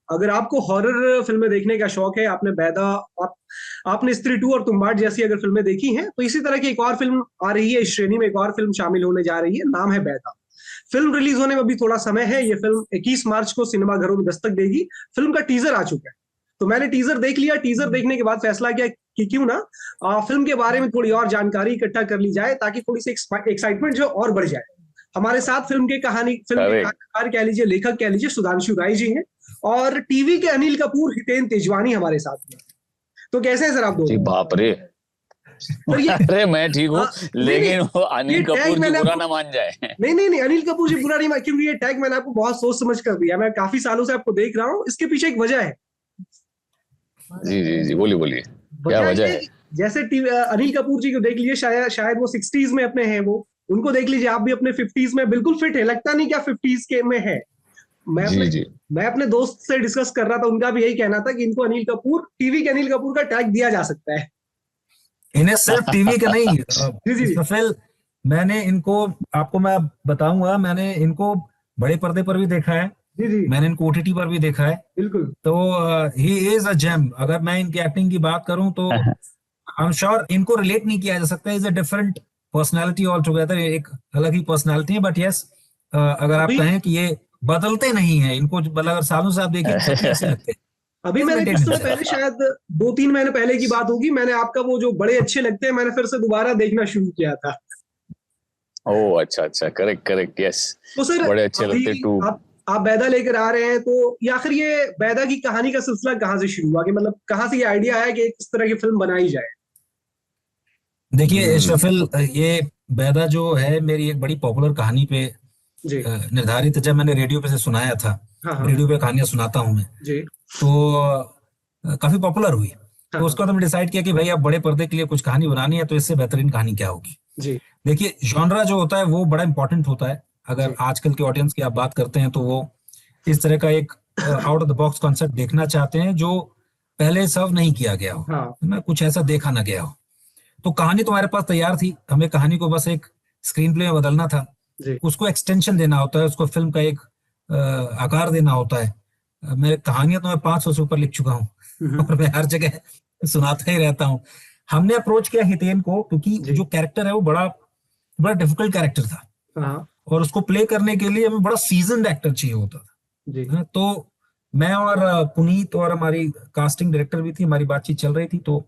अगर आपको हॉरर फिल्में देखने का शौक है, आपने बैदा, आप आपने स्त्री 2 और तुम्बाड जैसी अगर फिल्में देखी हैं, तो इसी तरह की एक और फिल्म आ रही है, इस श्रेणी में एक और फिल्म शामिल होने जा रही है, नाम है बैदा। फिल्म रिलीज होने में अभी थोड़ा समय है, ये फिल्म 21 मार्च को सिनेमाघरों में दस्तक देगी। फिल्म का टीजर आ चुका है, तो मैंने टीजर देख लिया। टीजर देखने के बाद फैसला किया कि क्यों ना फिल्म के बारे में थोड़ी और जानकारी इकट्ठा कर ली जाए, ताकि थोड़ी सी एक्साइटमेंट जो और बढ़ जाए। हमारे साथ फिल्म के करेक्ट। कहानीकार कह लीजिए, लेखक कह लीजिए, सुधांशु राय जी हैं, और टीवी के अनिल कपूर, हितेन तेजवानी हमारे साथ में। तो कैसे हैं सर आप जी दोनों? बाप रे। सर ये अरे मैं ठीक हूँ, नहीं नहीं, लेकिन वो ये अनिल टैग कपूर जी मैंने बुरा आपको, ना मान जाए। नहीं नहीं नहीं, अनिल कपूर जी बुरा नहीं क्योंकि ये टैग मैंने आपको बहुत सोच समझ कर दिया। मैं काफी सालों से आपको देख रहा हूँ, इसके पीछे एक वजह है। जी जी जी, बोलिए बोलिए, क्या वजह वजह ये है है? कि जैसे अनिल कपूर जी को देख लीजिए, शायद शायद वो 60s में अपने हैं, वो उनको देख लीजिए, आप भी अपने 50s में बिल्कुल फिट है, लगता नहीं क्या 50s के में है। मैं अपने जी जी। मैं अपने दोस्त से डिस्कस कर रहा था, उनका भी यही कहना था कि इनको अनिल कपूर, टीवी के अनिल कपूर का टैग दिया जा सकता है। इन्हें सिर्फ टीवी का नहीं, जी जी इसराफिल, मैंने इनको, आपको मैं बताऊंगा, मैंने इनको बड़े पर्दे पर भी देखा है, जी जी, मैंने इनको ओटीटी पर भी देखा है। बिल्कुल। तो ही इज अ जेम। अगर मैं इनकी एक्टिंग की बात करूं तो आई एम श्योर इनको रिलेट नहीं किया जा सकता। Is a different personality all together, एक अलग ही पर्सनालिटी है। बट यस, अगर आप अभी कहें कि ये बदलते नहीं है, इनको मतलब अगर सालों से आप देखेंगे सच में ऐसे लगते हैं। अभी Please मैंने maintain कुछ समय himself. पहले, शायद 2-3 महीने पहले की बात होगी, मैंने आपका वो जो बड़े अच्छे लगते हैं, मैंने फिर से दोबारा देखना शुरू किया था। ओह अच्छा अच्छा, करेक्ट करेक्ट, यस। तो सर बड़े अच्छे अभी लगते टू। आप बैदा लेकर आ रहे हैं, तो या आखिर ये बैदा की कहानी का सिलसिला कहाँ से शुरू हुआ, कि मतलब कहाँ से ये आइडिया आया कि इस तरह की फिल्म बनाई जाए? देखिए हम्म। इशरफिल, ये बैदा जो है मेरी एक बड़ी पॉपुलर कहानी पे जी, निर्धारित है। जब मैंने रेडियो पे से सुनाया था, हाँ हाँ, रेडियो पे कहानियां सुनाता हूँ मैं, जी, तो काफी पॉपुलर हुई। हाँ तो हाँ, उसके बाद मैंने डिसाइड किया कि भाई अब बड़े पर्दे के लिए कुछ कहानी बनानी है, तो इससे बेहतरीन कहानी क्या होगी। जी, देखिए जॉनरा जो होता है वो बड़ा इंपॉर्टेंट होता है। अगर जी, आजकल के ऑडियंस की आप बात करते हैं तो वो इस तरह का एक out of the box concept देखना चाहते हैं जो पहले सर्व नहीं किया गया हो, हाँ, है ना, कुछ ऐसा देखा ना गया हो। तो कहानी तुम्हारे पास तैयार थी, हमें कहानी को बस एक स्क्रीन प्ले में बदलना था। जी, उसको एक्सटेंशन देना होता है, उसको फिल्म का एक आकार देना होता है। मैं कहानियां तो मैं 500 से ऊपर लिख चुका हूँ हम्म, और मैं हर जगह सुनाता ही रहता हूँ। हमने अप्रोच किया हितेन को, क्योंकि जी, जो कैरेक्टर है वो बड़ा बड़ा डिफिकल्ट कैरेक्टर था, हाँ, और उसको प्ले करने के लिए हमें बड़ा सीजन्ड एक्टर चाहिए होता था। जी, हाँ, तो मैं और पुनीत और हमारी कास्टिंग डायरेक्टर भी थी, हमारी बातचीत चल रही थी। तो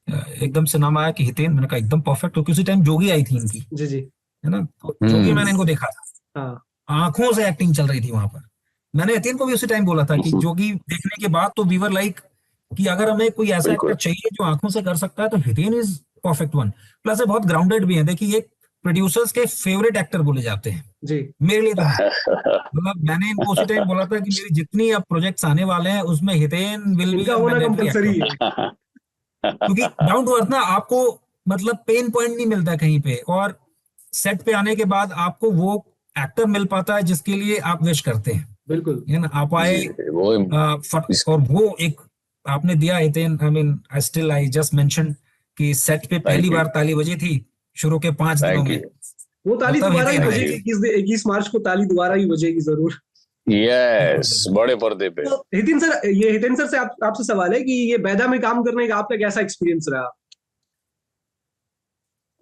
एकदम से नाम आया कि हितेन। मैंने कहा एकदम परफेक्ट हो, उसी टाइम जोगी आई थी इनकी, जी, जी, है ना, तो जोगी हम्म। मैंने इनको देखा था, हाँ, आंखों से एक्टिंग चल रही थी वहां पर। मैंने हितेन को भी उसी टाइम बोला था कि जोगी देखने के बाद तो वी वर लाइक कि अगर हमें कोई ऐसा एक्टर बिल्कुल। चाहिए जो आंखों से कर सकता है तो Hiten is perfect one. Plus ये बहुत ग्राउंडेड भी है। देखिए ये प्रोड्यूसर्स के फेवरेट एक्टर बोले जाते हैं, जी, मेरे लिए तो है। मतलब मैंने इनको उसी टाइम बोला था कि मेरी जितनी अब प्रोजेक्ट्स आने वाले हैं उसमें हितेन विल बी इनका अ होना मैंडेटरी एक्टर। कंपलसरी है। क्योंकि डाउन टू अर्थ ना, आपको मतलब पेन पॉइंट नहीं मिलता कहीं पे, और सेट पे आने के बाद आपको वो एक्टर मिल पाता है जिसके लिए आप विश करते हैं, बिल्कुल, है ना। आप आए जी वो इस और वो एक आपने दिया Hiten. I mean I still I just mention कि सेट पे पहली थैंक यू बार ताली बजी थी शुरू के 5 दिनों थैंक में, यू वो और ताली तब दोबारा ही हितेन थैंक आए। बजेगी, यू। 21 मार्च को ताली दोबारा ही बजेगी जरूर। बिल्कुल यस, बिल्कुल। बड़े पर्दे पे। तो हितेन सर से आपसे सवाल है कि ये बैदा में काम करने का आपका कैसा एक्सपीरियंस रहा?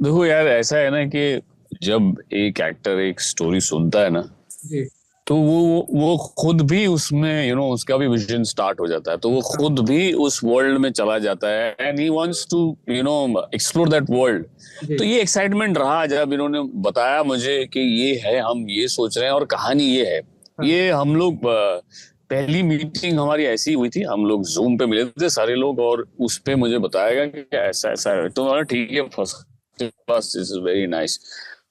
देखो यार, ऐसा है ना कि जब एक एक्टर एक स्टोरी सुनता है ना, जी, तो वो खुद भी उसमें उसका भी विजन स्टार्ट हो जाता है, तो वो हाँ, खुद भी उस वर्ल्ड में चला जाता है and he wants to explore that world. तो जी, ये एक्साइटमेंट रहा जब इन्होंने बताया मुझे कि ये है, हम ये सोच रहे हैं और कहानी ये है। हाँ, ये हम लोग पहली मीटिंग हमारी ऐसी हुई थी, हम लोग जूम पे मिले थे सारे लोग, और उस पे मुझे बताया गया कि ऐसा ऐसा है। तो मैंने ठीक है, first class, this is very nice.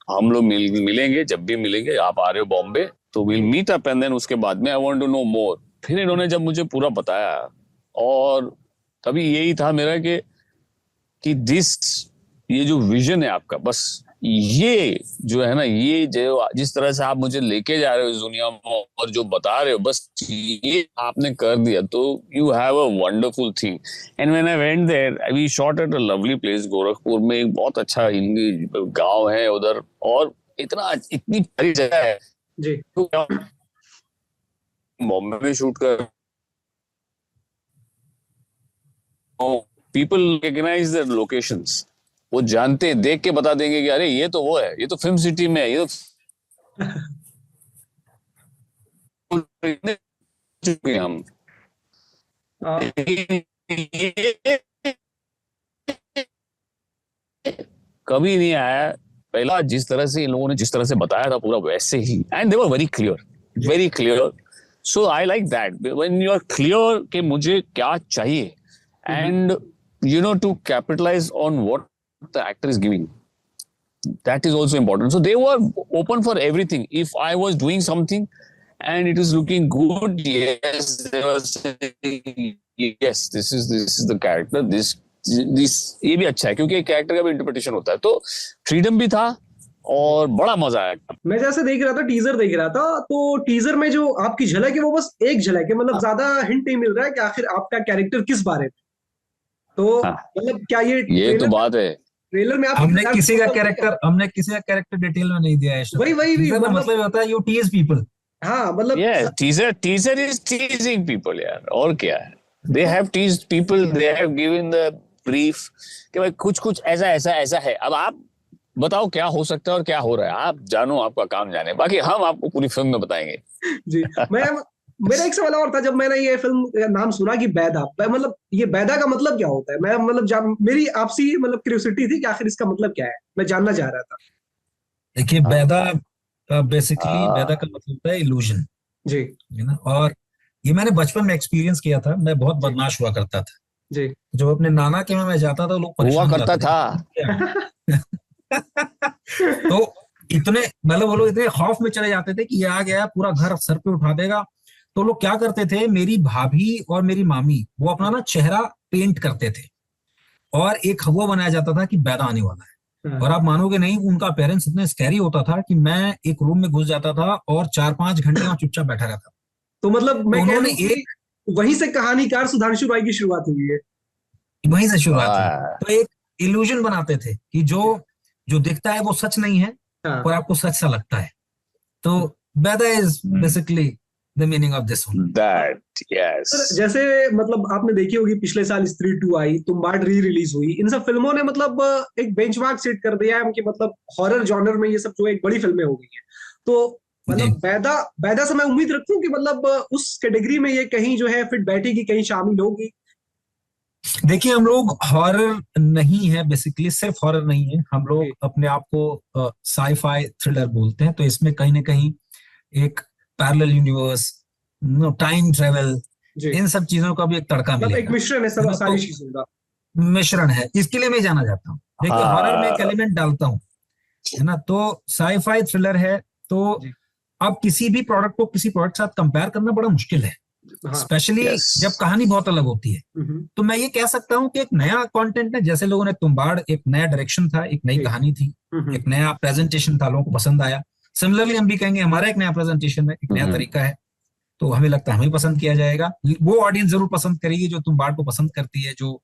हम लोग मिलेंगे, जब भी मिलेंगे, आप आ रहे हो बॉम्बे तो विल जी, मीट अप एंड देन उसके बाद में I want to know more. फिर इन्होंने जब मुझे पूरा बताया, और तभी यही था मेरा कि ये जो विजन है आपका, बस ये जो है ना, ये जो जिस तरह से आप मुझे लेके जा रहे हो इस दुनिया में और जो बता रहे हो, बस ये आपने कर दिया, तो you have a wonderful thing. And when I went there, we shot at a lovely place, Gorakhpur में एक बहुत अच्छा हिंदी गांव है उधर, और इतनी प्यारी जगह है। जी, तो बॉम्बे में शूट कर पीपल रिकग्नाइज द लोकेशंस, वो जानते हैं, देख के बता देंगे कि अरे ये तो वो है, ये तो फिल्म सिटी में है, ये तो हम कभी नहीं आया। पहला जिस तरह से इन लोगों ने जिस तरह से बताया था पूरा वैसे ही, and they were very clear. So I like that when you are clear कि मुझे क्या चाहिए, and you know to capitalise on what the actor is giving, that is also important. So they were open for everything. If I was doing something and it is looking good, yes, they were saying yes, this is the character, this ये भी अच्छा है, क्योंकि character का भी interpretation होता है, तो फ्रीडम भी था और बड़ा मजा आया। मैं जैसे देख रहा था, टीजर देख रहा था, तो टीजर में जो आपकी झलक है वो बस एक झलक है, मतलब ज्यादा हिंट नहीं मिल रहा है कि आखिर आपका कैरेक्टर किस बारे में। तो मतलब क्या ये तो बात है, ट्रेलर में आप हमने किसी का कैरेक्टर डिटेल में नहीं दिया है। वही मतलब होता है यू टीज पीपल। हाँ मतलब टीजर इज टीजिंग पीपल यार, और क्या है, they have teased people, they have given the brief कि भाई कुछ ऐसा है, अब आप बताओ क्या हो सकता है और क्या हो रहा है, आप जानो, आपका काम जाने, बाकी हम आपको पूरी फिल्म में बताएंगे। जी मेरा एक सवाल और था, जब मैंने ये फिल्म का नाम सुना कि बैदा, मतलब ये बैदा का मतलब क्या होता है, मैं मतलब मेरी आपसी मतलब क्यूरियोसिटी थी कि आखिर इसका मतलब क्या है, मैं जानना चाह रहा था। देखिए बैदा बेसिकली बैदा का मतलब होता है इल्यूजन जी, है ना, और ये मैंने बचपन में एक्सपीरियंस किया था। मैं बहुत बदमाश हुआ करता था जी, जब अपने नाना के में मैं जाता था, लोग परेशान हुआ करता था तो इतने मतलब वो लोग इतने खौफ में चले जाते थे कि ये आ गया पूरा घर सर पे उठा देगा। तो लोग क्या करते थे, मेरी भाभी और मेरी मामी वो अपना ना चेहरा पेंट करते थे और एक हवा बनाया जाता था कि बैदा आने वाला है। और आप मानोगे नहीं, उनका पेरेंट्स इतने स्कैरी होता था कि मैं एक रूम में घुस जाता था और 4-5 घंटे वहां चुपचाप बैठा रहता। तो मतलब मैं उन्होंने एक वहीं से कहानीकार सुधांशु राय की शुरुआत हुई है, वहीं से शुरुआत हुई। तो एक इल्यूजन बनाते थे कि जो दिखता है वो सच नहीं है और आपको सच सा लगता है। तो बैदा is basically the meaning of this one, that yes. जैसे मतलब आपने देखी होगी पिछले साल स्त्री 2 आई, तुम्बाड़ रिलीज हुई, इन सब फिल्मों ने मतलब एक बेंचमार्क सेट कर दिया है कि मतलब हॉरर जॉनर में ये सब जो एक बड़ी फिल्में हो गई हैं। तो मतलब बैदा से मैं उम्मीद रखूं कि मतलब उस कैटेगरी में ये कहीं जो है फिट बैठेगी, कहीं शामिल होगी। देखिए हम लोग हॉरर नहीं है, बेसिकली सिर्फ हॉरर नहीं है, हम लोग अपने आप को साई-फाई थ्रिलर बोलते हैं। तो इसमें कहीं ना कहीं एक पैरेलल यूनिवर्स, टाइम ट्रेवल, इन सब चीजों का भी एक तड़का मिलेगा, एक मिश्रण है सब सारी चीजों का, मिश्रण है, इसके लिए मैं जाना चाहता हूँ। देखिए हॉरर में एक एलिमेंट डालता हूँ, है ना, तो साई-फाई थ्रिलर है। तो अब किसी भी प्रोडक्ट को किसी प्रोडक्ट के साथ कंपेयर करना बड़ा मुश्किल है, स्पेशली जब कहानी बहुत अलग होती है। तो मैं ये कह सकता हूँ कि एक नया कंटेंट है, जैसे लोगों ने तुम्बाड़, एक नया डायरेक्शन था, एक नई कहानी थी, एक नया प्रेजेंटेशन था, लोगों को पसंद आया। सिमिलरली हम भी कहेंगे हमारा एक नया प्रेजेंटेशन है, एक नया तरीका है, तो हमें लगता है हमें पसंद किया जाएगा। वो ऑडियंस जरूर पसंद करेगी जो तुम्बाड़ को पसंद करती है, जो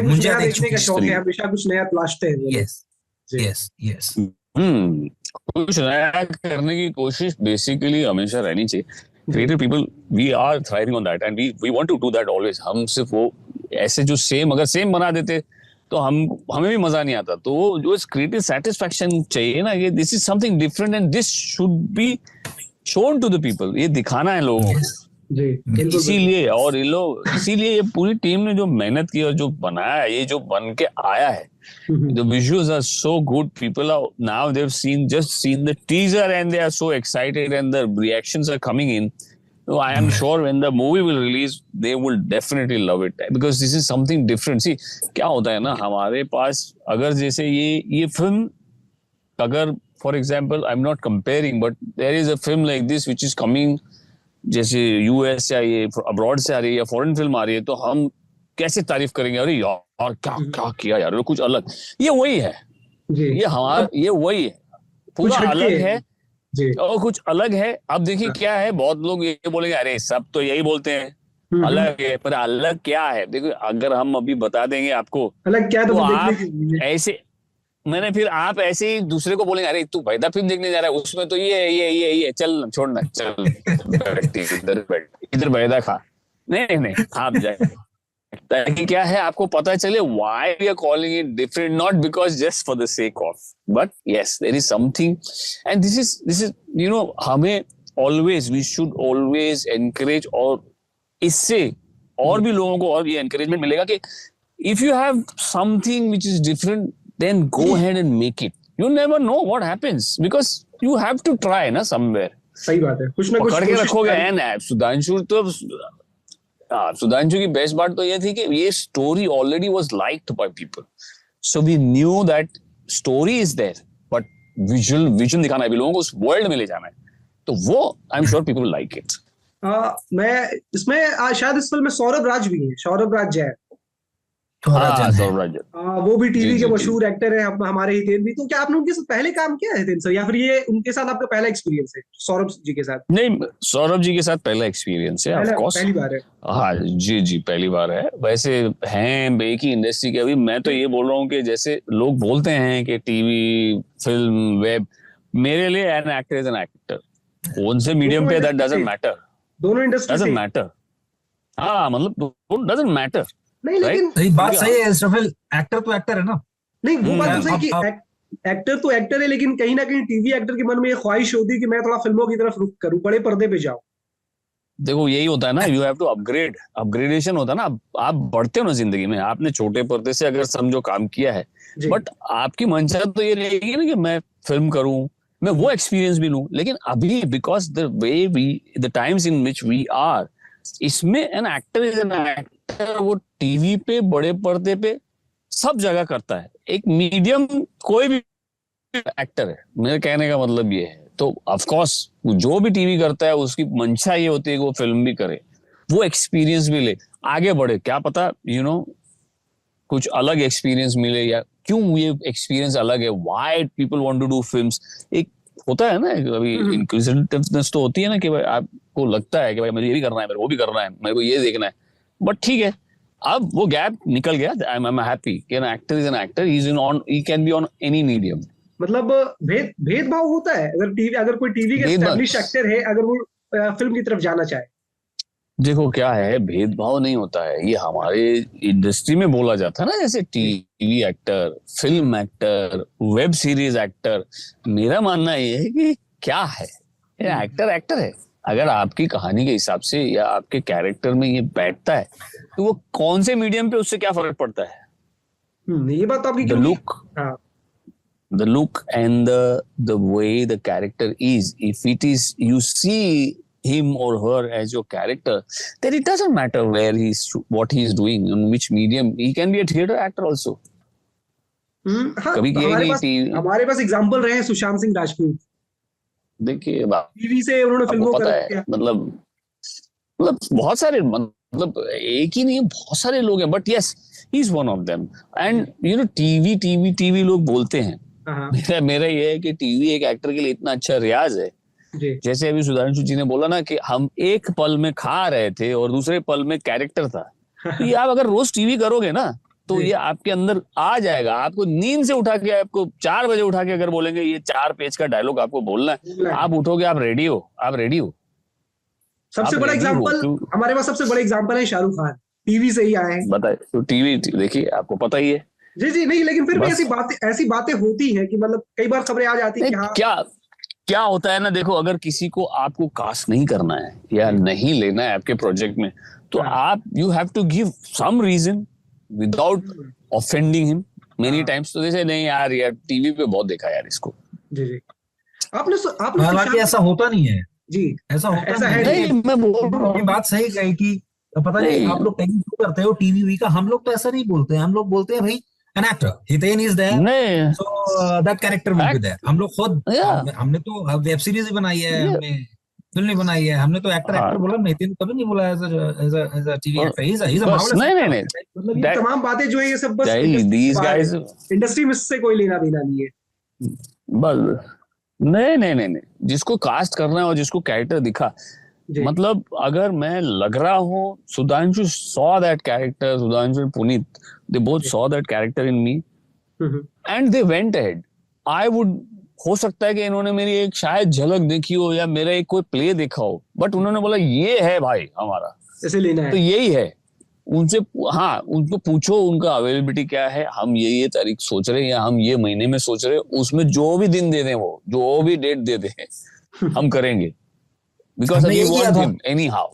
मुंजा देख चुकी है, हमेशा कुछ नया तलाशते हैं। यस यस यस, कुछ नया करने की कोशिश बेसिकली हमेशा रहनी चाहिए। Creative people, we are thriving on that and we want to do that always. हम सिर्फ वो ऐसे जो अगर सेम बना देते तो हमें भी मजा नहीं आता। तो वो जो क्रिएटिव सेटिस्फैक्शन चाहिए ना, ये this is something different and this should be shown to the people, ये दिखाना है लोगों को। इसीलिए और इसीलिए ये पूरी टीम ने जो मेहनत की और जो बनाया, ये जो बन के आया है, the visuals are so good. People are now, they've just seen the teaser and they are so excited and the reactions are coming in. So I am sure when the movie will release, they will definitely love it because this is something different. See, क्या होता है ना, हमारे पास अगर जैसे ये film, अगर for example, I'm not comparing, but there is a film like this which is coming, जैसे यूएस से आई है, अब्रॉड से आ रही है या फॉरेन फिल्म आ रही है, तो हम कैसे तारीफ करेंगे, अरे यार क्या किया यार, कुछ अलग। ये वही है, ये हमारा ये वही है, पूरा अलग है और कुछ अलग है। अब देखिए क्या है, बहुत लोग ये बोलेंगे अरे सब तो यही बोलते हैं अलग है, पर अलग क्या है। देखो अगर हम अभी बता देंगे आपको अलग क्या, तो आप ऐसे फिर आप ऐसे ही दूसरे को बोलेंगे अरे तू बैदा फिल्म देखने जा रहा है, उसमें तो ये चल छोड़ना, चल इधर बैदा खा, नहीं आप जाए ताकि क्या है आपको पता चले why we are calling it different, not because just for the sake of, but yes there is something and this is you know हमें always we should always encourage, और इससे और भी लोगों को और ये एनकरेजमेंट मिलेगा कि if you have something which is different then go ahead and make it, you never know what happens because you have to try ना समवेयर। सही बात है, कुछ ना कुछ पकड़ के रखोगे एंड सुधांशु की बेस्ट बात तो ये थी कि ये story already was liked by people, so we knew that story is there, but vision दिखाना है, लोगों को उस वर्ल्ड में ले जाना है, तो वो I am sure people like it. मैं इसमें शायद इस फिल्म में सौरभ राज भी है, सौरभ राज जैन। सौरभ राज वो भी टीवी के मशहूर एक्टर है, हमारे हितेन भी। तो क्या आपने उनके साथ पहले काम किया है हितेन सर, या फिर ये उनके साथ आपका पहला एक्सपीरियंस है सौरभ जी के साथ? नहीं, सौरभ जी के साथ पहला एक्सपीरियंस है, ऑफ कोर्स पहली बार है। हाँ जी पहली बार है। वैसे हैं एक ही इंडस्ट्री के, अभी मैं तो ये बोल रहा हूँ कि जैसे लोग बोलते हैं कि टीवी, फिल्म, वेब, मेरे लिए N actor is an actor, कौन से मीडियम पे दैट डजंट मैटर, दोनों इंडस्ट्री डजंट मैटर। हाँ मतलब डजंट मैटर। नहीं लेकिन सही बात सही है इस्राफिल, एक्टर तो एक्टर है ना। नहीं वो बात तो सही कि एक्टर तो एक्टर है, लेकिन कहीं ना कहीं टीवी एक्टर के मन में ये ख्वाहिश होती है कि मैं थोड़ा फिल्मों की तरफ रुख करूं, बड़े पर्दे पे जाऊं। देखो यही होता है ना, यू हैव टू अपग्रेडेशन होता है ना, आप बढ़ते हो ना जिंदगी में। आपने छोटे पर्दे से अगर समझो काम किया है, बट आपकी मंशा तो ये रहेगी ना कि मैं फिल्म करूं, मैं वो एक्सपीरियंस भी लूं। लेकिन अभी because the way we the times in which we are, इसमें an actor is an actor, वो टीवी पे, बड़े पर्दे पे, सब जगह करता है। एक मीडियम कोई भी एक्टर है, मेरे कहने का मतलब ये है। तो ऑफ कोर्स जो भी टीवी करता है उसकी मंशा ये होती है कि वो फिल्म भी करे, वो एक्सपीरियंस भी ले, आगे बढ़े। क्या पता कुछ अलग एक्सपीरियंस मिले, या क्यों ये एक्सपीरियंस अलग है, why people want to do films. एक होता है ना अभी इंक्विजिटिवनेस तो होती है ना कि भाई आपको लगता है कि भाई मुझे ये भी करना है, मेरे वो भी करना है, मेरे को ये देखना है, बट ठीक है अब वो गैप निकल गया। आई एम हैप्पी कि N actor is an actor, he can be on any medium. मतलब भेदभाव होता है अगर कोई टीवी के एस्टैब्लिश एक्टर है, अगर वो फिल्म की तरफ जाना चाहे? देखो क्या है, भेदभाव नहीं होता है, ये हमारे इंडस्ट्री में बोला जाता है ना, जैसे TV actor, film actor, web series actor. मेरा मानना ये है कि क्या है, ये एक्टर है। अगर आपकी कहानी के हिसाब से या आपके कैरेक्टर में ये बैठता है तो वो कौन से मीडियम पे, उससे क्या फर्क पड़ता है। ये बात आपकी, the look and the way the character is, if it is you see him or her as your character, then it doesn't matter what he is doing, in which medium. He can be a theater actor also. हाँ, हमारे पास example रहे हैं सुशांत सिंह राजपूत। देखिए TV से उन्होंने फिल्मों पता है, मतलब बहुत सारे, मतलब एक ही नहीं, बहुत सारे लोग हैं, but yes he is one of them. And TV लोग बोलते हैं, मेरा ये है कि टीवी एक एक्टर के लिए इतना अच्छा रियाज है। जैसे अभी सुधांशु जी ने बोला ना कि हम एक पल में खा रहे थे और दूसरे पल में कैरेक्टर था, तो ये आप अगर रोज टीवी करोगे ना तो ये आपके अंदर आ जाएगा। आपको नींद से उठा के, आपको 4 बजे उठा के अगर बोलेंगे ये 4 पेज का डायलॉग आपको बोलना है, आप उठोगे, आप रेडी हो। सबसे बड़ा एग्जांपल हमारे पास, सबसे बड़ा एग्जांपल है शाहरुख खान, टीवी से ही आए हैं। बताइए, तो टीवी देखिए, आपको पता ही है। जी नहीं, लेकिन फिर भी ऐसी बातें होती हैं कि मतलब कई बार खबरें आ जाती हैं कि हाँ, क्या होता है ना, देखो अगर किसी को आपको कास्ट नहीं करना है या नहीं लेना है आपके प्रोजेक्ट में, तो आप you have to give some reason without offending him many times. तो जैसे नहीं यार टीवी पे बहुत देखा यार इसको। जी आपने हालांकि ऐसा होता नहीं है जी, ऐसा होता नहीं। मैं बोल रहा हूँ, ये बात सही कही कि पता नहीं आप लोग टेक्निक क्यों करते हो टीवी का। हम लोग तो ऐसा नहीं बोलते हैं, हम लोग बोलते हैं भाई an actor, Hiten is there, so that character will be there. हम लोग खुद हमने तो वेब सीरीज ही बनाई है, हमने फिल्म नहीं बनाई है, हमने तो एक्टर बोला, हितेन कभी नहीं बोला as a TV actor. He is a marvellous. नहीं मतलब ये तमाम बातें जो है ये सब बस इंडस्ट्री में से कोई लेना देना नहीं है। बस नहीं, जिसको कास्ट करना है और जिसको कैरेक्टर दिखा, मतलब अगर मैं लग रहा हूँ, Sudhanshu saw that character, Sudhanshu and Puneet, they both saw that character in me and they went ahead. I would, हो सकता है कि इन्होंने मेरी एक शायद झलक देखी हो या मेरा एक कोई प्ले देखा हो, बट उन्होंने बोला ये है भाई हमारा, ऐसे लेना है, तो यही है, उनसे, हाँ उनको पूछो उनका अवेलेबिलिटी क्या है, हम ये तारीख सोच रहे हैं या हम ये महीने में सोच रहे हैं, उसमें जो भी दिन दे दें, वो जो भी डेट दे दें हम करेंगे, बिकॉज हमने वी यही किया वांट था हिम एनी हाउ।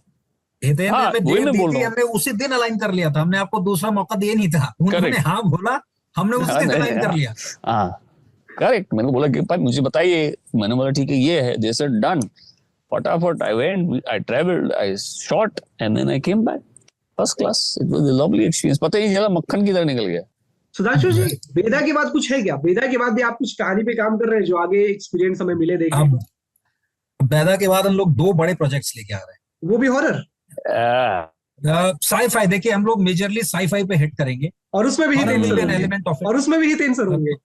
हितेन ने हाँ हमें वही डेट मैं दी बोल थी, रहा हूँ। हमने उसी दिन अलाइन कर लिया था, हमने आपको दूसरा मौका दिया नहीं था, उन्होंने करेक्ट। हाँ बोला, हमने उसी हाँ दिन नहीं, अलाइन कर लिया। हाँ करेक्ट। मैंने बोला कि भाई मुझे बताइए, मैंने बोला ठीक है ये है, दे सेड डन, फटाफट I went, I travelled, I shot and then I came back, first class, it was a lovely experience, पता ही नहीं चला, मक्खन की तरह निकल गया। सुधांशु जी, बेदा के बाद कुछ है क्या? बेदा के बाद भी आप कुछ कहानी पे काम कर रहे हैं जो आगे एक्सपीरियंस हमें मिले देखने को? अब बैदा के बाद हम लोग 2 बड़े प्रोजेक्ट्स लेके आ रहे वो भी हॉरर? हैं। साई-फाई, देखिए हम लोग मेजरली साई-फाई पे हिट करेंगे, और उसमें भी horror Hiten will sir be an होंगे? एलिमेंट ऑफ और उसमें भी हितेन सर होंगे? इट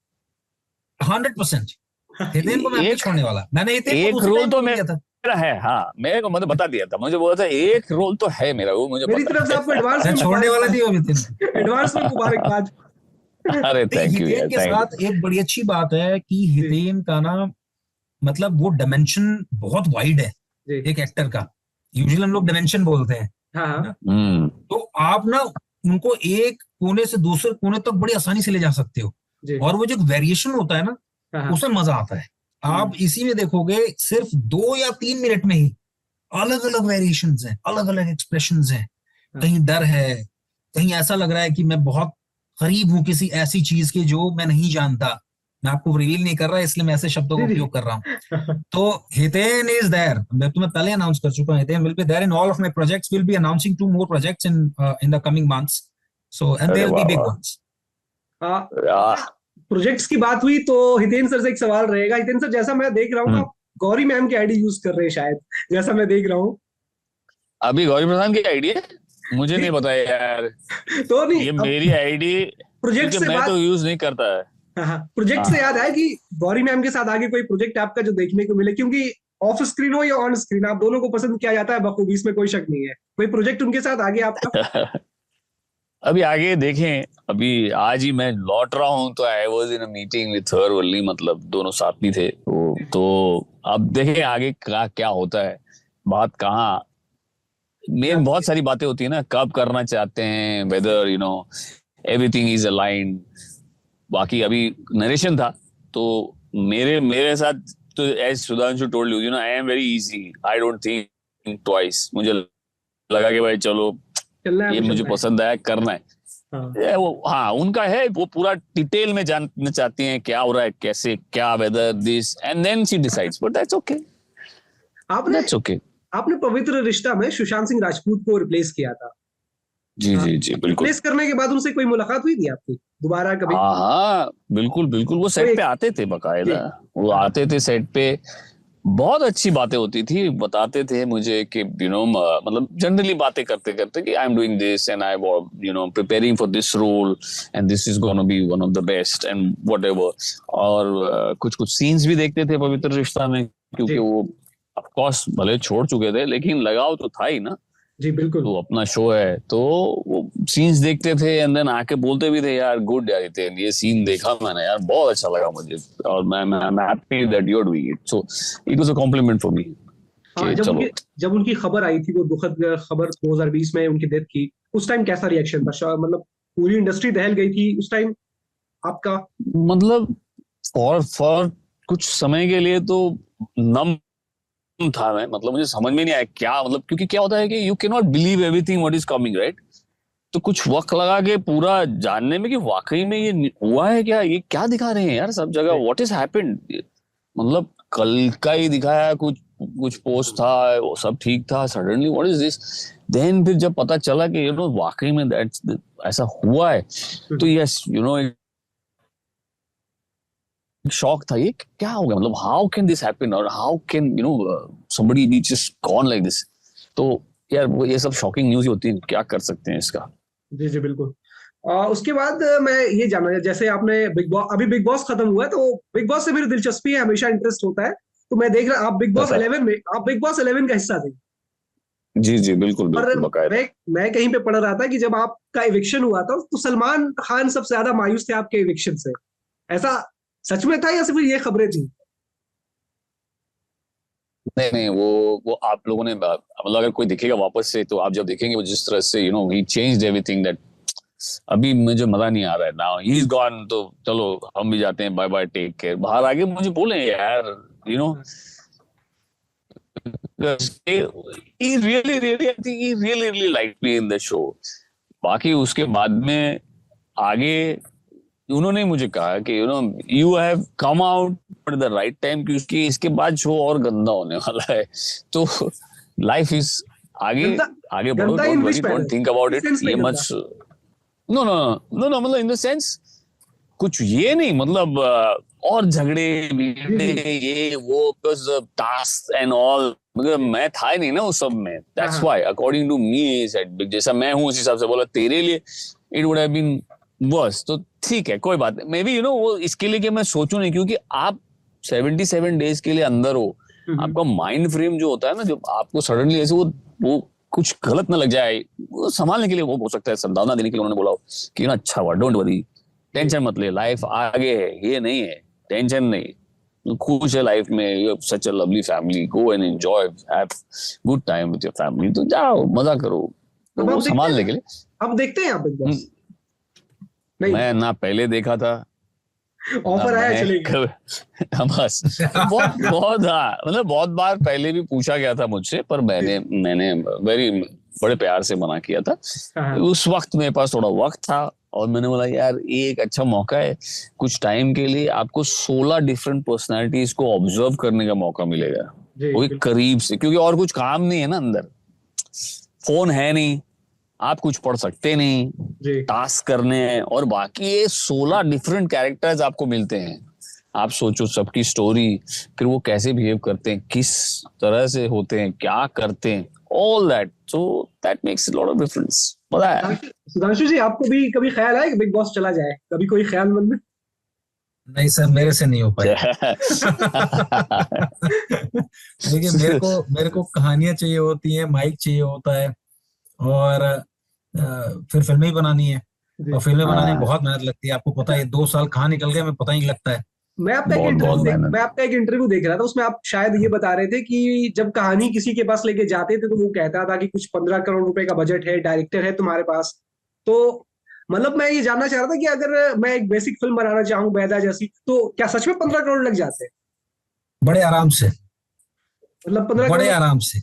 100%। हितेन को मैं नहीं एक छोड़ने वाला, मैंने हितेन को एक उसी रोल टाइम तो बोल दिया था। मेरा है, हाँ मेरे को मैंने बता दिया था, मुझे बोला था एक रोल तो है मेरा, वो मुझे मेरी पता तरफ से आपको एडवांस मैं में छोड़ने वाला मुबारकबाद। नहीं हूँ हितेन को। एडवांस में मुबारकबाद। है। अरे नहीं, थैंक यू हितेन यार, के थैंक साथ एक बड़ी अच्छी बात है कि जी हितेन का ना, मतलब वो डायमेंशन बहुत वाइड है जी। एक एक्टर का। यूजुअली हम लोग डायमेंशन बोलते हैं, हाँ है हाँ ना? यू। तो आप ना उनको एक कोने से दूसरे कोने तक बड़ी आसानी से ले जा सकते हो, जी। और वो जो वेरिएशन होता है ना, हाँ हाँ। उसमें मजा आता है। आप इसी में देखोगे सिर्फ 2 या 3 मिनट में ही अलग अलग वेरिएशंस हैं, अलग अलग एक्सप्रेशंस हैं। कहीं डर है, कहीं ऐसा लग रहा है कि मैं बहुत करीब हूं किसी ऐसी चीज के जो मैं नहीं जानता। मैं आपको रिवील नहीं कर रहा, इसलिए मैं ऐसे शब्दों का जी जी। उपयोग कर रहा हूँ। तो हितेन इज देयर, मैं तुम्हें पहले अनाउंस कर चुका हूँ, Hiten will be there in all of my projects, will be announcing 2 more projects in the coming months, so and अरे they'll be वाह big वाह। ones. आह, प्रोजेक्ट्स की बात हुई तो हितेन सर से एक सवाल रहेगा। हितेन सर, जैसा मैं देख रहा हूँ हम्म। आप गौरी मैम की आईडी यूज कर रहे हैं शायद, जैसा मैं देख रहा हूँ। अभी गौरी प्रसाद की आईडिया मुझे जी। नहीं पता यार, तो नहीं, ये अब मेरी आईडी, प्रोजेक्ट क्योंकि से मैं बात, तो यूज नहीं करता है। हाँ हाँ, प्रोजेक्ट हाँ से याद है कि गौरी मैम के साथ आगे कोई प्रोजेक्ट आपका जो देखने को मिले, क्योंकि ऑफ स्क्रीन हो या ऑन स्क्रीन आप दोनों को पसंद किया जाता है बखूबी, इसमें कोई शक नहीं है। कोई प्रोजेक्ट उनके साथ आगे आपका? अभी आगे देखें, अभी आज ही मैं लौट रहा हूँ, तो I was in a meeting with her only, मतलब दोनों साथ में थे, तो अब देखें आगे क्या होता है, बात कहाँ, मेन बहुत सारी बातें होती है ना, कब करना चाहते हैं, whether you know everything is aligned. बाकी अभी नरेशन था, तो मेरे मेरे साथ तो as Sudhanshu told you know I am very easy, I don't think twice. मुझे लगा कि भाई चलो चलना है ये तो मुझे चलना है। पसंद आया, करना है। हाँ। वो हाँ उनका है, वो पूरा डिटेल में जानना चाहती हैं क्या हो रहा है, कैसे, क्या, whether this, and then she decides, but that's okay, आपने दैट्स ओके। आपने पवित्र रिश्ता में सुशांत सिंह राजपूत को रिप्लेस किया था। जी जी जी बिल्कुल। रिप्लेस करने के बाद उनसे कोई मुलाकात हुई थी आपकी दोबारा कभी? हाँ हाँ बिल्कुल बिल्कुल, वो सेट पे आते थे बकायदा, वो आते थे सेट पे, बहुत अच्छी बातें होती थी, बताते थे मुझे कि यू नो मतलब जनरली बातें करते करते कि I am doing this and I you know preparing for this role and this is gonna be one of the best and whatever. और कुछ कुछ सीन्स भी देखते थे पवित्र रिश्ता में, क्योंकि वो ऑफ कोर्स भले छोड़ चुके थे, लेकिन लगाव तो था ही ना, जी बिल्कुल। तो अपना शो है, तो वो सीन्स देखते थे एंड देन आके बोलते भी थे यार गुड यार हितेन, ये सीन देखा मैंने यार, बहुत अच्छा लगा मुझे, और मैं happy that you are doing it, so it was a compliment for me. हाँ, जब उनकी खबर आई थी, वो दुखद खबर 2020 में उनकी डेथ की, उस टाइम कैसा रिएक्शन था? मतलब पूरी इंडस्ट्री दहल गई थी उस टाइम आपका? मतलब फॉर कुछ समय के लिए तो नम था मैं, मतलब मुझे समझ में नहीं आया क्या, मतलब क्योंकि क्या होता है कि you can not believe everything what is coming, right? तो कुछ वक्त लगा के पूरा जानने में कि वाकई में ये हुआ है क्या, ये क्या दिखा रहे हैं यार सब जगह, व्हाट इज हैपेंड। मतलब कल का ही दिखाया, कुछ कुछ पोस्ट था, वो सब ठीक था, suddenly what is this. Then फिर जब पता चला कि यू नो वाकई में दैट्स ऐसा हुआ है, तो यस यू नो शॉक था, ये क्या हो गया, मतलब हाउ कैन दिस हैपन, और how can you know somebody be just gone like this. तो यार वो ये सब शॉकिंग न्यूज होती है, क्या कर सकते हैं इसका। जी जी बिल्कुल। उसके बाद मैं ये जानना, जैसे आपने बिग बॉस, अभी बिग बॉस खत्म हुआ है, तो बिग बॉस से मेरी दिलचस्पी है, हमेशा इंटरेस्ट होता है, तो मैं देख रहा आप बिग बॉस 11 में, आप बिग बॉस 11 का हिस्सा थे। जी जी बिल्कुल और बिल्कुल बकायदा। मैं कहीं पे पढ़ रहा था कि जब आपका इविक्शन हुआ था तो सलमान खान सबसे ज्यादा मायूस थे आपके इविक्शन से। ऐसा सच में था या सिर्फ ये खबरें थी? नहीं नहीं, वो आप लोगों ने मतलब अगर कोई दिखेगा वापस से तो आप जब देखेंगे वो जिस तरह से ही चेंज्ड एवरीथिंग, दैट अभी मुझे मजा नहीं आ रहा है। नाउ ही इज गॉन, तो चलो हम भी जाते हैं, बाय बाय, टेक केयर। बाहर आगे मुझे बोले यार, you know he really I think he really liked me in the show। बाकी उसके बाद में आगे उन्होंने मुझे कहा कि you have come out for the right time, क्योंकि इसके बाद शो और गंदा होने वाला है। तो लाइफ इज आगे आगे बढ़ो, don't worry, don't think about it, ये मत। नो नो नो नो, मतलब इन द सेंस कुछ ये नहीं, मतलब और झगड़े ये वो, बिकॉज टास्क एंड ऑल, मतलब मैं था ही नहीं ना उस सब में, that's why according to me said, जैसा मैं हूँ उस हिसाब से बोला, तेरे लिए it would have been worse. तो ठीक है, कोई बात नहीं, मे बी वो इसके लिए कि मैं सोचूं नहीं, क्योंकि आप 77 डेज के लिए अंदर हो, आपका माइंड फ्रेम जो होता है ना, जो आपको सडनली ऐसे वो कुछ गलत ना लग जाए, वो संभालने के लिए वो हो सकता है, संभावना देने के लिए उन्होंने बोला कि अच्छा हुआ, डोंट वरी, टेंशन मत ले, लाइफ आगे है, ये नहीं है, टेंशन नहीं, खुश है लाइफ में, you have such a lovely family, go and enjoy, have good time with your family, तो जाओ मजा करो। तो वो संभालने के लिए अब देखते हैं आप बिग बॉस। मैं ना पहले देखा था, ऑफर आया चलेगा बस बहुत मतलब बहुत बार पहले भी पूछा गया था मुझसे, पर मैंने वेरी बड़े प्यार से मना किया था। उस वक्त मेरे पास थोड़ा वक्त था और मैंने बोला यार ये एक अच्छा मौका है, कुछ टाइम के लिए आपको 16 डिफरेंट पर्सनालिटीज को ऑब्जर्व करने का मौका मिलेगा, वो करीब से, क्योंकि और कुछ काम नहीं है ना, अंदर फोन है नहीं, आप कुछ पढ़ सकते नहीं, टास्क करने हैं, और बाकी ये 16 डिफरेंट कैरेक्टर्स आपको मिलते हैं। आप सोचो सबकी स्टोरी, फिर वो कैसे बिहेव करते हैं, किस तरह से होते हैं, क्या करते हैं, all that, so that makes a lot of difference. पता है सुधांशु जी, आपको भी कभी ख्याल आया कि बिग बॉस चला जाए, कभी कोई ख्याल मन में? नहीं सर, मेरे से नहीं हो पाया। देखिए मेरे को कहानियां चाहिए होती हैं, माइक चाहिए होता है, और फिर फिल्में ही बनानी है, और फिल्में बनाने में बहुत मेहनत लगती है। आपको पता है 2 साल कहाँ निकल गए हमें पता ही नहीं लगता है। मैं आपका एक इंटरव्यू देख रहा था, उसमें आप शायद ये बता रहे थे कि जब कहानी किसी के पास लेके जाते थे तो वो कहता था कि कुछ 15 करोड़ रुपए का बजट है, डायरेक्टर है तुम्हारे पास, तो मतलब मैं ये जानना चाह रहा था कि अगर मैं एक बेसिक फिल्म बनाना चाहूँ बैदा जैसी, तो क्या सच में 15 करोड़ लग जाते हैं? बड़े आराम से, मतलब 15 बड़े आराम से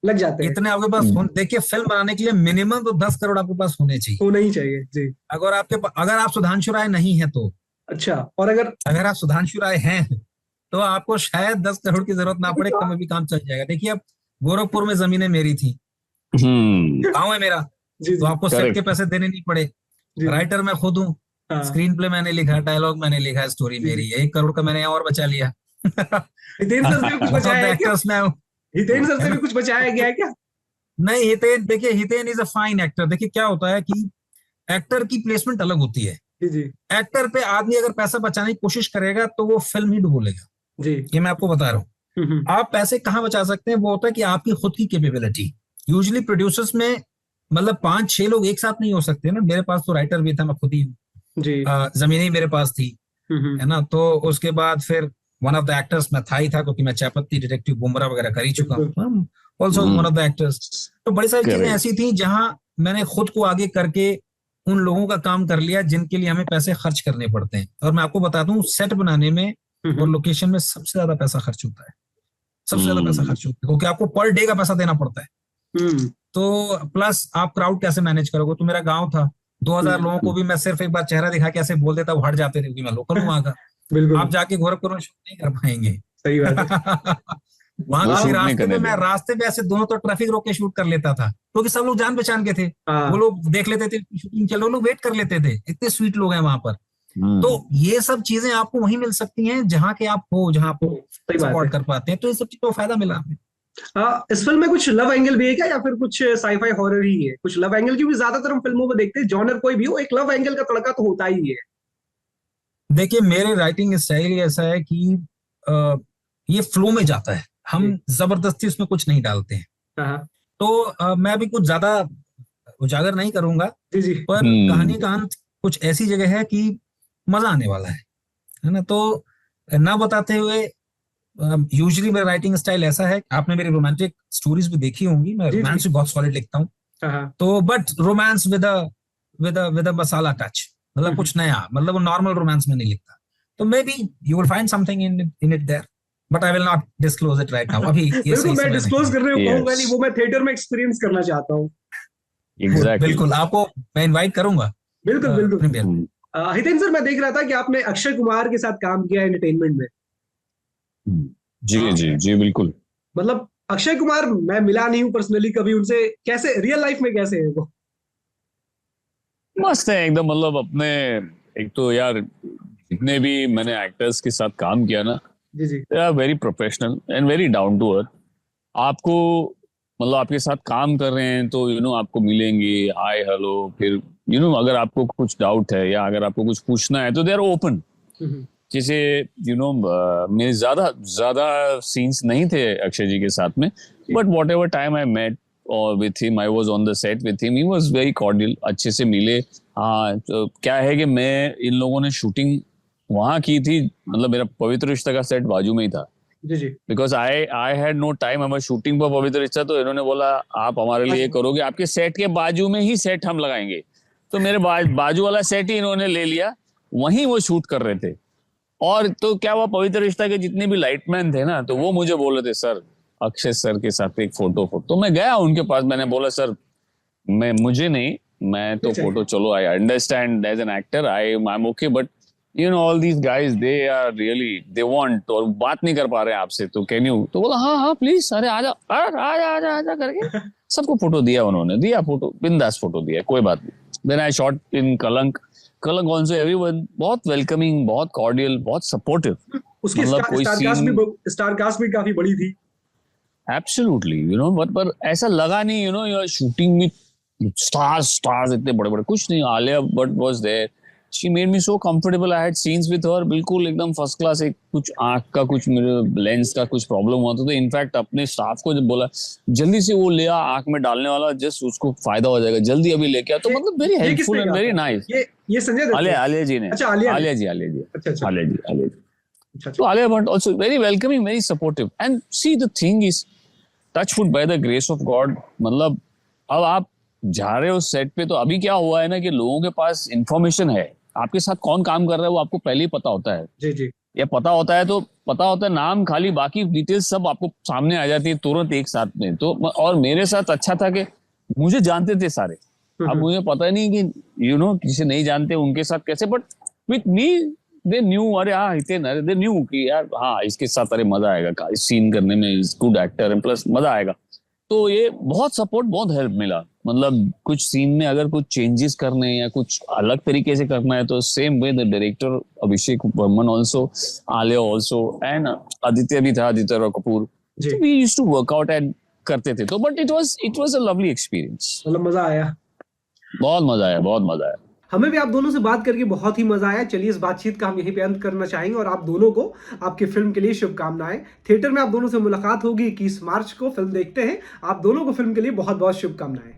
लग जाते हैं इतने आपके पास। देखिए फिल्म बनाने के लिए मिनिमम तो 10 करोड़ आपके पास होने चाहिए, होना ही चाहिए जी। अगर आप सुधांशु राय नहीं है तो। अच्छा, और अगर आप सुधांशु राय हैं तो आपको शायद 10 करोड़ की जरूरत ना पड़े, कम में भी काम चल जाएगा। देखिए अब गोरखपुर में जमीनें मेरी थी, गाँव है मेरा, तो आपको सेट के पैसे देने नहीं पड़े, राइटर मैं खुद हूँ, स्क्रीन प्ले मैंने लिखा, डायलॉग मैंने लिखा, स्टोरी मेरी है, 1 करोड़ का मैंने और बचा लिया। हितेन सर से भी कुछ बचाया है क्या? हितेन सर से भी कुछ बचाया गया है क्या? नहीं, हितेन, देखिए Hiten is a fine actor. देखिए क्या होता है कि एक्टर की प्लेसमेंट अलग होती है। जी। एक्टर पे आदमी अगर पैसा बचाने की कोशिश करेगा तो वो फिल्म ही डुबोलेगा जी, ये मैं आपको बता रहा हूँ। आप पैसे कहाँ बचा सकते हैं, वो होता है कि आपकी खुद की कैपेबिलिटी। यूजुअली प्रोड्यूसर्स में मतलब 5-6 लोग एक साथ नहीं हो सकते ना। मेरे पास तो राइटर भी था, मैं खुद ही हूँ, जमीनें मेरे पास थी, है ना। तो उसके बाद फिर वन ऑफ द एक्टर्स मैं था ही था, क्योंकि मैं चायपत्ती, डिटेक्टिव, बुमरा वगैरह कर ही चुका हूँ, also one of the actors. तो बड़ी सारी चीजें ऐसी थी जहां मैंने खुद को आगे करके उन लोगों का काम कर लिया जिनके लिए हमें पैसे खर्च करने पड़ते हैं। और मैं आपको बता दूं, सेट बनाने में और लोकेशन में सबसे ज्यादा पैसा खर्च होता है, सबसे ज्यादा पैसा खर्च होता है, क्योंकि आपको पर डे का पैसा देना पड़ता है। तो प्लस आप क्राउड कैसे मैनेज करोगे। तो मेरा गांव था, 2000 लोगों को भी मैं सिर्फ एक बार चेहरा दिखा के ऐसे बोल देता, वो हट जाते थे, क्योंकि मैं लोकल हूँ वहां का। आप जाके गोरखपुर में शूट नहीं कर पाएंगे। सही बात है। वहां का रास्ते में मैं रास्ते पे ऐसे दोनों तो ट्रैफिक रोक के शूट कर लेता था, क्योंकि सब लोग जान पहचान के थे। वो लोग देख लेते थे शूटिंग चल रही, वो लोग वेट कर लेते थे, इतने स्वीट लोग हैं वहां पर। तो ये सब चीजें आपको वहीं मिल सकती हैं जहाँ के आप हो, जहाँ आप सपोर्ट कर पाते हैं। तो ये सब चीजों का फायदा मिला हमें। इस फिल्म में कुछ लव एंगल भी है क्या, या फिर कुछ साईफाई हॉरर ही है? कुछ लव एंगल की भी ज्यादातर हम फिल्मों में देखते हैं, जॉनर कोई भी हो, एक लव एंगल का तड़का तो होता ही है। देखिए मेरे राइटिंग स्टाइल ऐसा है कि ये फ्लो में जाता है, हम जबरदस्ती उसमें कुछ नहीं डालते हैं। तो मैं भी कुछ ज्यादा उजागर नहीं करूंगा, पर कहानी का अंत कुछ ऐसी जगह है कि मजा आने वाला है ना। तो ना बताते हुए यूजुअली मेरा राइटिंग स्टाइल ऐसा है, आपने मेरी रोमांटिक स्टोरीज भी देखी होंगी, मैं जी, रोमांस जी। भी बहुत सॉलिड लिखता हूँ। हाँ, तो but romance with a masala touch, मतलब कुछ नया, मतलब वो नॉर्मल रोमांस में नहीं लिखता। तो maybe you will find something in it there, but I will not disclose it right now, अभी ये बिल्कुल, सही मैं समय नहीं डिस्क्लोज है। करने को कहूंगा नहीं, यस, वो मैं थिएटर में एक्सपीरियंस करना चाहता हूँ। एग्जैक्टली। बिल्कुल, आपको मैं इनवाइट करूंगा बिल्कुल, बिल्कुल। प्रीमियर में। हितेन सर, मैं देख रहा था कि आपने अक्षय कुमार के साथ काम किया एंटरटेनमेंट में। जी हाँ, जी जी, बिल्कुल। मतलब अक्षय कुमार, मैं मिला नहीं हूँ पर्सनली कभी उनसे, कैसे रियल लाइफ में कैसे है वो? मस्त है एकदम, मतलब अपने, एक तो यार जितने भी मैंने एक्टर्स के साथ काम किया ना, जी, जी। They are very professional and very down to earth. आपको मतलब आपके साथ काम कर रहे हैं तो आपको मिलेंगे, हाय हेलो, फिर अगर आपको कुछ डाउट है या अगर आपको कुछ पूछना है तो दे आर ओपन। हम्म, जैसे मेरे ज्यादा ज्यादा सीन्स नहीं थे अक्षय जी के साथ में, but whatever time I met और with him, I was on the set with him, he was very cordial, अच्छे से मिले। हाँ, तो क्या है कि मैं इन लोगों ने शूटिंग वहां की थी, मतलब मेरा पवित्र रिश्ता का सेट बाजू में ही था, जी, जी। Because I had no time. हमारे शूटिंग पर पवित्र रिश्ता, तो इन्होंने बोला आप हमारे लिए अच्छा। करोगे, आपके सेट के बाजू में ही सेट हम लगाएंगे। तो मेरे बाजू वाला सेट ही इन्होंने ले लिया, वहीं वो शूट कर रहे थे। और तो क्या हुआ, पवित्र रिश्ता के जितने भी लाइटमैन थे ना, तो वो मुझे बोल रहे थे सर अक्षय सर के साथ एक फोटो। तो मैं गया उनके पास, मैंने बोला सर मुझे नहीं, मैं तो चाहिए। फोटो, चलो I understand as an actor, I am okay, but all these guys they are really they want, और बात नहीं कर पा रहे हैं आपसे, तो कैन यू, तो बोला हाँ हाँ प्लीज, अरे आजा आजा आजा आजा करके सबको फोटो दिया, उन्होंने दिया फोटो, बिंदास फोटो दिया, कोई बात नहीं। देन आई शॉट इन कलंक। कलंक ऑल्सो एवरीवन बहुत वेलकमिंग, बहुत कॉर्डियल, बहुत सपोर्टिव। उसकी मतलब कोई सीन, स्टार कास्ट भी काफी बड़ी थी। एब्सोल्युटली बट पर ऐसा लगा नहीं, यू शूटिंग में स्टार्स इतने बड़े बड़े, कुछ नहीं। Alia Bhatt was there, she made me so comfortable, I had scenes with her, बिल्कुल एकदम फर्स्ट क्लास। एक कुछ आंख का कुछ मेरे लेंस का कुछ प्रॉब्लम हुआ था, तो इनफैक्ट अपने स्टाफ को जब बोला जल्दी से वो ले आ, आंख में डालने वाला, जस्ट उसको फायदा हो जाएगा, जल्दी अभी लेके आ, तो ये मतलब वेरी ये किसने हेल्पफुल एंड कहा वेरी था? नाइस। ये संजय दत्त ने? आलिया आलिया जी ने, अच्छा, आलिया ने। आलिया जी, आलिया जी, अच्छा, अच्छा। आलिया जी, आलिया जी। अच्छा, अच्छा। तो Alia Bhatt also very welcoming, very supportive, and see the thing is touchwood by the grace of God, मतलब अब आप जा रहे हो सेट पे, तो अभी क्या हुआ है ना कि लोगों के पास इंफॉर्मेशन है, आपके साथ कौन काम कर रहा है वो आपको पहले ही पता होता है, जी, जी। या पता होता है तो पता होता है नाम खाली, बाकी डिटेल्स सब आपको सामने आ जाती है तुरंत एक साथ में। तो और मेरे साथ अच्छा था कि मुझे जानते थे सारे, अब मुझे पता नहीं कि किसे नहीं जानते उनके साथ कैसे, but with me they knew, अरे हाँ हितेन, अरे दे न्यू कि यार हाँ इसके साथ अरे मजा आएगा, इस सीन करने में, is good actor and plus मजा आएगा। तो ये बहुत सपोर्ट, बहुत हेल्प मिला, मतलब कुछ सीन में अगर कुछ चेंजेस करने हैं या कुछ अलग तरीके से करना है, तो same way the director Abhishek Varman also, Alia also, and Aditya भी था, आदित्य रॉय कपूर, जी। तो we used to work out and करते थे। तो but it was a lovely experience, मतलब मजा आया। बहुत मजा आया, बहुत मजा आया। हमें भी आप दोनों से बात करके बहुत ही मजा आया। चलिए, इस बातचीत का हम यहीं पे अंत करना चाहेंगे, और आप दोनों को आपकी फिल्म के लिए शुभकामनाएं। थिएटर में आप दोनों से मुलाकात होगी 21 मार्च को, फिल्म देखते हैं। आप दोनों को फिल्म के लिए बहुत बहुत शुभकामनाएं।